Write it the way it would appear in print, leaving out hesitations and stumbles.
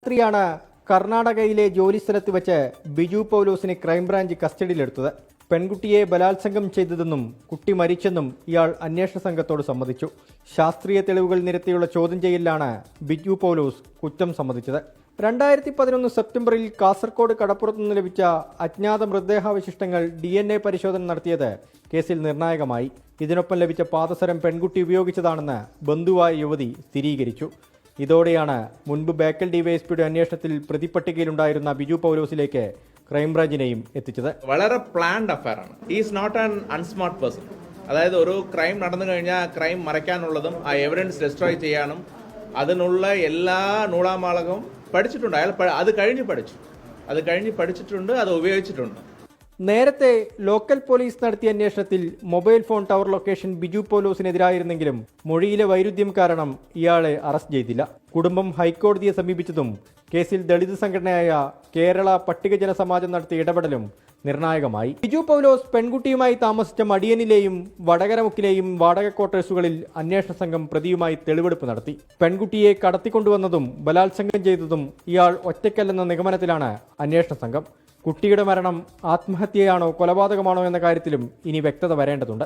സ്ത്രീയാണ് കർണാടകയിലെ ജോലിസ്ഥലത്ത് വെച്ച് ബിജു പൗലോസിനെ ക്രൈംബ്രാഞ്ച് കസ്റ്റഡിയിലെടുത്തത്. പെൺകുട്ടിയെ ബലാത്സംഗം ചെയ്തതെന്നും കുട്ടി മരിച്ചെന്നും ഇയാൾ അന്വേഷണ സംഘത്തോട് സമ്മതിച്ചു. ശാസ്ത്രീയ തെളിവുകൾ നിരത്തിയുള്ള ചോദ്യം ചെയ്യലിലാണ് ബിജു പൗലോസ് കുറ്റം സമ്മതിച്ചത്. 2011 സെപ്റ്റംബറിൽ കാസർകോട് കടപ്പുറത്തു നിന്ന് ലഭിച്ച അജ്ഞാത മൃതദേഹാവശിഷ്ടങ്ങൾ DNA പരിശോധന നടത്തിയത് കേസിൽ നിർണായകമായി. ഇതിനൊപ്പം ലഭിച്ച പാദസരം പെൺകുട്ടി ഉപയോഗിച്ചതാണെന്ന് ബന്ധുവായ യുവതി സ്ഥിരീകരിച്ചു. ഇതോടെയാണ് മുൻപ് ബേക്കൽ ഡിവൈഎസ്പിയുടെ അന്വേഷണത്തിൽ പ്രതിപട്ടികയിലുണ്ടായിരുന്ന ബിജു പൗലോസിലേക്ക് ക്രൈംബ്രാഞ്ചിനെയും എത്തിച്ചത്. വളരെ പ്ലാൻഡ് അഫയർ ആണ്. Is not an unsmart person. അതായത് ഒരു ക്രൈം നടന്നു കഴിഞ്ഞാൽ ക്രൈം മറയ്ക്കാനുള്ളതും ആ എവിഡൻസ് ഡിസ്ട്രോയ് ചെയ്യാനും അതിനുള്ള എല്ലാ നൂളാമാളകവും പഠിച്ചിട്ടുണ്ട്. അയാൾ അത് കഴിഞ്ഞ് പഠിച്ചിട്ടുണ്ട്, അത് ഉപയോഗിച്ചിട്ടുണ്ട്. നേരത്തെ ലോക്കൽ പോലീസ് നടത്തിയ അന്വേഷണത്തിൽ mobile phone tower location Biju പൗലോസിനെതിരായിരുന്നെങ്കിലും മൊഴിയിലെ വൈരുദ്ധ്യം കാരണം ഇയാളെ അറസ്റ്റ് ചെയ്തില്ല. കുടുംബം ഹൈക്കോടതിയെ സമീപിച്ചതും കേസിൽ ദളിത് സംഘടനയായ കേരള പട്ടികജന സമാജം നടത്തിയ ഇടപെടലും നിർണായകമായി. ബിജു പൗലോസ് പെൺകുട്ടിയുമായി താമസിച്ച മടിയനിലെയും വടകരമുക്കിലെയും വാടക ക്വാർട്ടേഴ്സുകളിൽ അന്വേഷണ സംഘം പ്രതിയുമായി തെളിവെടുപ്പ് നടത്തി. പെൺകുട്ടിയെ കടത്തിക്കൊണ്ടുവന്നതും ബലാത്സംഗം ചെയ്തതും ഇയാൾ ഒറ്റയ്ക്കല്ലെന്ന നിഗമനത്തിലാണ് അന്വേഷണ സംഘം. കുട്ടിയുടെ മരണം ആത്മഹത്യയാണോ കൊലപാതകമാണോ എന്ന കാര്യത്തിലും ഇനി വ്യക്തത വരേണ്ടതുണ്ട്.